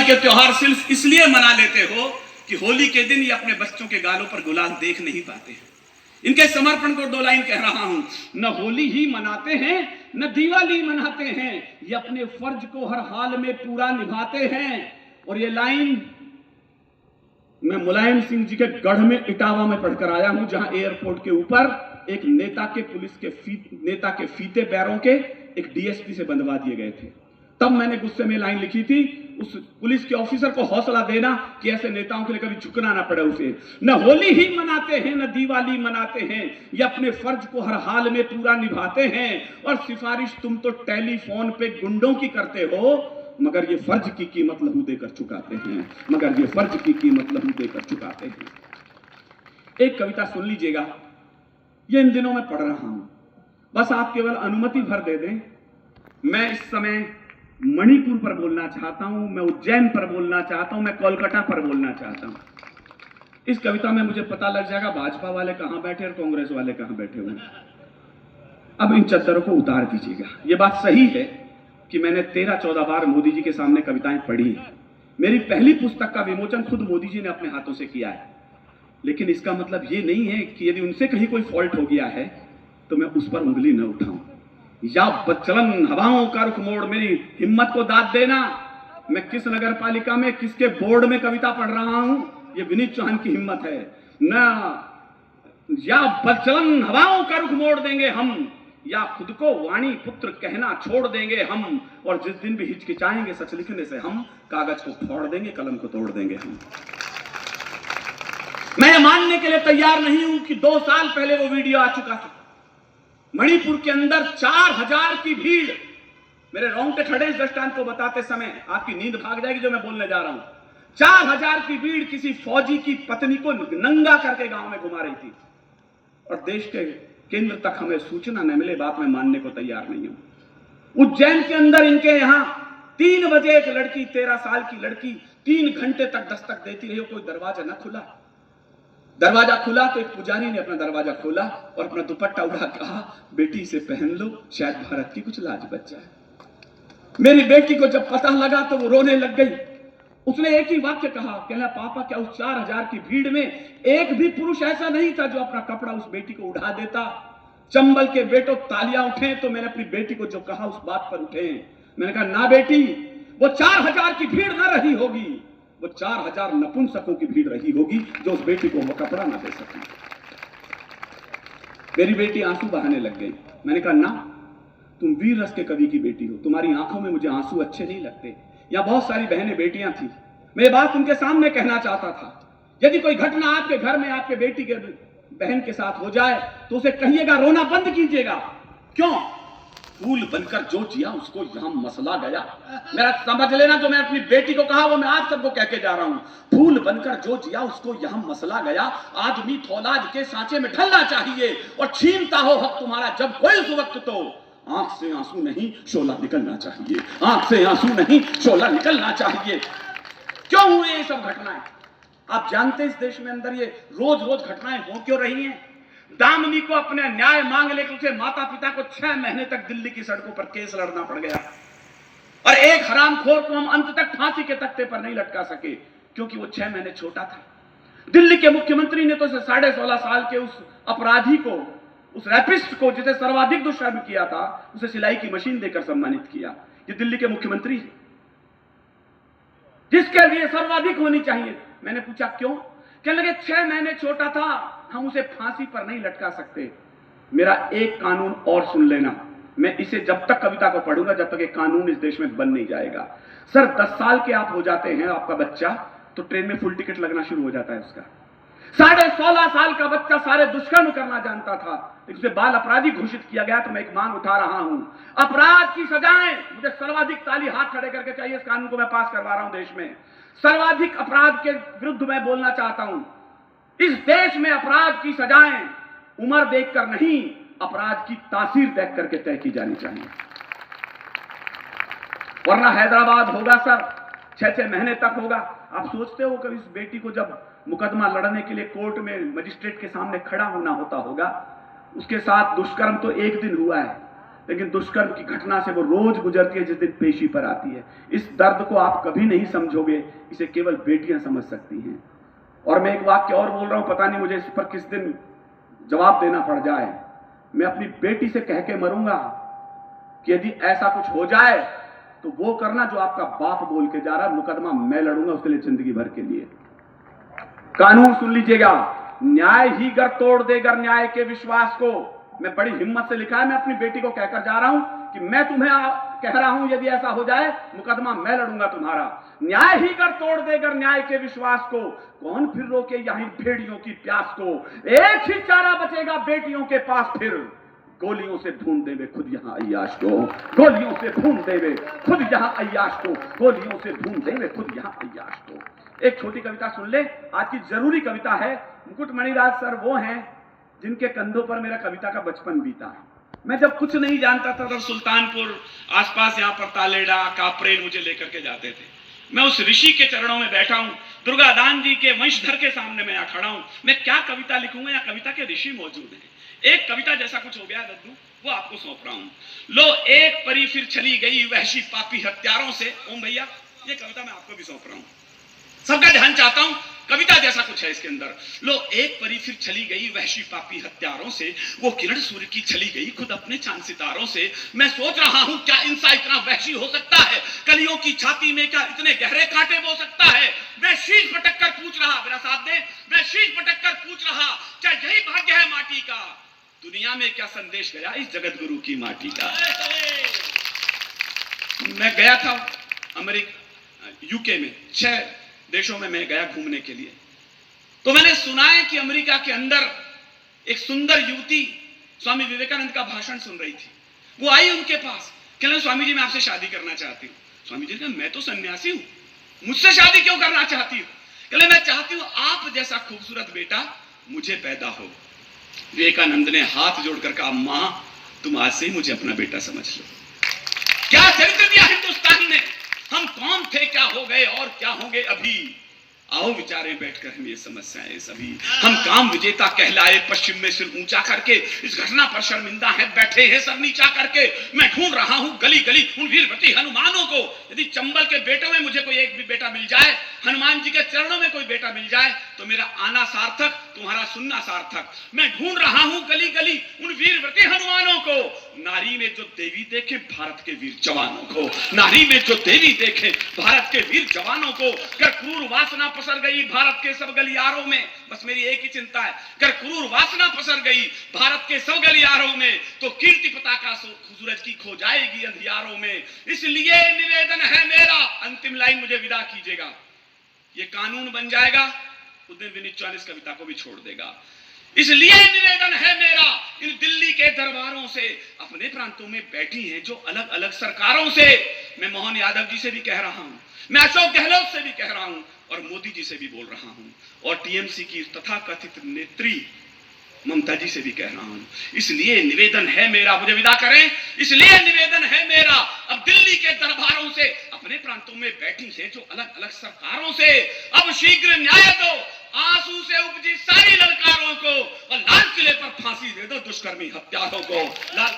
के त्योहार सिर्फ इसलिए मना लेते हो कि होली के दिन ये अपने बच्चों के गालों पर गुलाल देख नहीं पाते हैं। इनके समर्पण को 2 लाइन कह रहा हूं। न होली ही मनाते हैं न दिवाली मनाते हैं, ये अपने फर्ज को हर हाल में पूरा निभाते हैं। और ये लाइन मैं मुलायम सिंह जी के गढ़ में इटावा में पढ़कर आया हूं, जहां एयरपोर्ट के ऊपर एक नेता के नेता के फीते पैरों के एक डीएसपी से बंधवा दिए गए थे। तब मैंने गुस्से में लाइन लिखी थी, उस पुलिस के ऑफिसर को हौसला देना कि ऐसे नेताओं के लिए कभी झुकना ना पड़े उसे। न होली ही मनाते हैं न दिवाली मनाते हैं, ये अपने फर्ज को हर हाल में पूरा निभाते हैं। और सिफारिश तुम तो टेलीफोन पे गुंडों की करते हो, मगर ये फर्ज की कीमत लहू देकर चुकाते हैं, मगर ये फर्ज की कीमत लहू देकर चुकाते हैं। एक कविता सुन लीजिएगा, ये इन दिनों में पढ़ रहा हूं, बस आप केवल अनुमति भर दे दें। मैं इस समय मणिपुर पर बोलना चाहता हूं, मैं उज्जैन पर बोलना चाहता हूं, मैं कोलकाता पर बोलना चाहता हूं। इस कविता में मुझे पता लग जाएगा भाजपा वाले कहां बैठे और कांग्रेस वाले कहां बैठे हुए हैं। अब इन चद्दरों को उतार दीजिएगा। यह बात सही है कि मैंने 13-14 बार मोदी जी के सामने कविताएं पढ़ी हैं। मेरी पहली पुस्तक का विमोचन खुद मोदी जी ने अपने हाथों से किया है, लेकिन इसका मतलब यह नहीं है कि यदि उनसे कहीं कोई फॉल्ट हो गया है तो मैं उस पर उंगली न उठाऊं। या बचलन हवाओं का रुख मोड़, मेरी हिम्मत को दाद देना। मैं किस नगर पालिका में किसके बोर्ड में कविता पढ़ रहा हूं, यह विनीत चौहान की हिम्मत है ना। या बचलन हवाओं का रुख मोड़ देंगे हम, या खुद को वाणी पुत्र कहना छोड़ देंगे हम। और जिस दिन भी हिचकिचाएंगे सच लिखने से हम, कागज को फोड़ देंगे, कलम को तोड़ देंगे हम। मैं ये मानने के लिए तैयार नहीं हूं कि 2 साल पहले वो वीडियो आ चुका था। मणिपुर के अंदर 4000 की भीड़, मेरे रोंगटे खड़े इस दृष्टांत को बताते समय, आपकी नींद भाग जाएगी जो मैं बोलने जा रहा हूं। 4000 की भीड़ किसी फौजी की पत्नी को नंगा करके गांव में घुमा रही थी, और देश के केंद्र तक हमें सूचना न मिले, बात मैं मानने को तैयार नहीं हूं। उज्जैन के अंदर इनके यहां 3 बजे एक लड़की, 13 साल की लड़की 3 घंटे तक दस्तक देती रही, कोई दरवाजा न खुला। दरवाजा खुला तो एक पुजारी ने अपना दरवाजा खोला और अपना दुपट्टा उड़ा, कहा बेटी इसे पहन लो, शायद भारत की कुछ लाज बच जाए। मेरी बेटी को जब पता लगा तो वो रोने लग गई। उसने एक ही वाक्य कहा, कहला पापा क्या उस 4000 की भीड़ में एक भी पुरुष ऐसा नहीं था जो अपना कपड़ा उस बेटी को उड़ा देता। चंबल के बेटो तालियां उठे तो मैंने अपनी बेटी को जो कहा उस बात पर उठे। मैंने कहा ना बेटी, वो 4000 की भीड़ ना रही होगी, वो 4000 नपुंसकों की भीड़ रही होगी जो उस बेटी को वो कपड़ा ना दे सकी। मेरी बेटी आंसू बहाने लग गई। मैंने कहा ना, तुम वीर रस के कवि की बेटी हो, तुम्हारी आंखों में मुझे आंसू अच्छे नहीं लगते। यहां बहुत सारी बहनें बेटियां थी, मैं ये बात उनके सामने कहना चाहता था। यदि कोई घटना आपके घर में आपके बेटी के बहन के साथ हो जाए तो उसे कहिएगा, रोना बंद कीजिएगा। क्यों? फूल बनकर जो जिया उसको यहां मसला गया। मेरा समझ लेना, जो मैं अपनी बेटी को कहा वो मैं आप सबको कह के जा रहा हूं। फूल बनकर जो जिया उसको यहां मसला गया। आदमी थौलाद के सांचे में ढलना चाहिए और छीनता हो हक तुम्हारा जब कोई उस वक्त, तो आंख से आंसू नहीं शोला निकलना चाहिए, आंख से आंसू नहीं शोला निकलना चाहिए। क्यों हुए ये सब घटनाएं? आप जानते हैं इस देश में अंदर ये रोज रोज घटनाएं हो क्यों रही हैं? दामिनी को अपने न्याय मांग लेकर उसे माता पिता को 6 महीने तक दिल्ली की सड़कों पर केस लड़ना पड़ गया, और एक हरामखोर को हम अंत तक फांसी के तख्ते पर नहीं लटका सके क्योंकि वो 6 महीने छोटा था। दिल्ली के मुख्यमंत्री ने तो उसे 16.5 साल के उस अपराधी को, उस रैपिस्ट को जिसे सर्वाधिक दुष्कर्म किया था, उसे सिलाई की मशीन देकर सम्मानित किया। ये दिल्ली के मुख्यमंत्री है जिसके लिए सर्वाधिक होनी चाहिए। मैंने पूछा क्यों? कहने लगे 6 महीने छोटा था, हम उसे फांसी पर नहीं लटका सकते। मेरा एक कानून और सुन लेना, मैं इसे जब तक कविता को पढ़ूंगा जब तक एक कानून इस देश में बन नहीं जाएगा। सर 10 साल के आप हो जाते हैं, आपका बच्चा, तो ट्रेन में फुल टिकट लगना शुरू हो जाता है उसका। 16.5 साल का बच्चा सारे दुष्कर्म करना जानता था, उसे बाल अपराधी घोषित किया गया। तो मैं एक मांग उठा रहा हूं, अपराध की सजाएं, मुझे सर्वाधिक ताली हाथ खड़े करके चाहिए। इस कानून को मैं पास करवा रहा हूं देश में। सर्वाधिक अपराध के विरुद्ध मैं बोलना चाहता हूं। इस देश में अपराध की सजाएं उम्र देखकर नहीं, अपराध की तासीर देख करके तय की जानी चाहिए, वरना हैदराबाद होगा सर 6-6 महीने तक होगा। आप सोचते हो कभी इस बेटी को जब मुकदमा लड़ने के लिए कोर्ट में मजिस्ट्रेट के सामने खड़ा होना होता होगा, उसके साथ दुष्कर्म तो एक दिन हुआ है, लेकिन दुष्कर्म की घटना से वो रोज गुजरती है जिस दिन पेशी पर आती है। इस दर्द को आप कभी नहीं समझोगे, इसे केवल बेटियां समझ सकती हैं। और मैं एक वाक्य और बोल रहा हूं, पता नहीं मुझे इस पर किस दिन जवाब देना पड़ जाए। मैं अपनी बेटी से कह के मरूंगा कि यदि ऐसा कुछ हो जाए तो वो करना जो आपका बाप बोल के जा रहा, मुकदमा मैं लड़ूंगा उसके लिए जिंदगी भर के लिए। कानून सुन लीजिएगा, न्याय ही गर तोड़ देगा न्याय के विश्वास को। मैं बड़ी हिम्मत से लिखा है, मैं अपनी बेटी को कहकर जा रहा हूं कि मैं तुम्हें कह रहा हूं यदि ऐसा हो जाए मुकदमा मैं लड़ूंगा तुम्हारा। न्याय ही गर तोड़ देगा न्याय के विश्वास को, कौन फिर रोके यहीं भेड़ियों की प्यास को। एक ही चारा बचेगा बेटियों के पास, फिर गोलियों से ढूंढ देवे खुद यहाँ अय्याश को, गोलियों से ढूंढ देवे खुद यहाँ अय्याश को, गोलियों से ढूंढ देवे खुद यहाँ अय्याश को। एक छोटी कविता सुन ले, आज की जरूरी कविता है। मुकुट मणिराज सर वो हैं जिनके कंधों पर मेरा कविता का बचपन बीता है। मैं जब कुछ नहीं जानता था तब सुल्तानपुर आसपास यहाँ पर तालेडा कापरेल मुझे लेकर के जाते थे। मैं उस ऋषि के चरणों में बैठा हूं, दुर्गादान जी के वंशधर के सामने मैं यहाँ खड़ा हूं। मैं क्या कविता लिखूंगा, या कविता के ऋषि मौजूद हैं। एक कविता जैसा कुछ हो गया दद्दू, वो आपको सौंप रहा हूं। लो एक परी फिर चली गई वहशी पापी हत्यारों से। ओम भैया ये कविता मैं आपको भी सौंप रहा हूं, सबका ध्यान चाहता हूं। कविता जैसा कुछ है इसके अंदर। लो एक परी फिर चली गई वहशी पापी हत्यारों से, वो किरण सूर्य की चली गई खुद अपने चांद सितारों से। मैं सोच रहा हूं क्या इंसान इतना वहशी हो सकता है, कलियों की छाती में क्या इतने गहरे कांटे बो सकता है। मैं शीश पटक कर पूछ रहा, मेरा साथ दे, मैं शीश पटक कर पूछ रहा क्या यही भाग्य है माटी का, दुनिया में क्या संदेश गया इस जगत गुरु की माटी का। मैं गया था अमेरिका यूके में, 6 देशों में मैं गया घूमने के लिए। तो मैंने सुना है कि अमेरिका के अंदर एक सुंदर युवती स्वामी विवेकानंद का भाषण सुन रही थी। वो आई उनके पास, कहने स्वामी जी मैं आपसे शादी करना चाहती हूँ। स्वामी जी ने मैं तो सन्यासी हूँ, मुझसे शादी क्यों करना चाहती हूँ। कहले मैं चाहती हूँ आप जैसा खूबसूरत बेटा मुझे पैदा हो। विवेकानंद ने हाथ जोड़कर कहा मां तुम आज से ही मुझे अपना बेटा समझ लो। क्या चरित्र दिया हिंदुस्तान ने, हम कौन थे, क्या हो गए और क्या होंगे अभी। आओ विचारे बैठकर हम ये समस्याएं सभी। हम काम विजेता कहलाए पश्चिम में सिर ऊंचा करके, इस घटना पर शर्मिंदा है बैठे हैं सर नीचा करके। मैं ढूंढ रहा हूं गली गली उन वीरवती हनुमानों को। यदि चंबल के बेटों में मुझे कोई एक भी बेटा मिल जाए, हनुमान जी के चरणों में कोई बेटा मिल जाए, तो मेरा आना सार्थक, तुम्हारा सुनना सार्थक। मैं ढूंढ रहा हूं गली गली उन वीरवती हनुमानों को, नारी में जो देवी देखे भारत के वीर जवानों को, नारी में जो देवी देखे भारत के वीर जवानों को। कर क्रूर वासना पसर गई भारत के सब गलियारों में, बस मेरी एक ही चिंता है, कर क्रूर वासना पसर गई भारत के सब गलियारों में, तो कीर्ति पताका सूरज की खो जाएगी अंधियारों में। इसलिए निवेदन है मेरा, अंतिम लाइन मुझे विदा कीजिएगा, ये कानून बन जाएगा उस दिन विनीत चौहान इस कविता को भी छोड़ देगा। इसलिए निवेदन है मेरा इन दिल्ली के दरबारों से, अपने प्रांतों में बैठी हैं जो अलग अलग सरकारों से। मैं मोहन यादव जी से भी कह रहा हूं, मैं अशोक गहलोत से भी कह रहा हूं, और मोदी जी से भी बोल रहा हूं, और टीएमसी की तथाकथित नेत्री ममता जी से भी कह रहा हूं। इसलिए निवेदन है मेरा, मुझे विदा करें। इसलिए निवेदन है मेरा अब दिल्ली के दरबारों से, अपने प्रांतों में बैठी है जो अलग अलग सरकारों से, अब शीघ्र न्याय दो आंसू से उपजी सारी ललकारों को, और लाल किले पर फांसी दे दो दुष्कर्मी हत्यारों को। लाल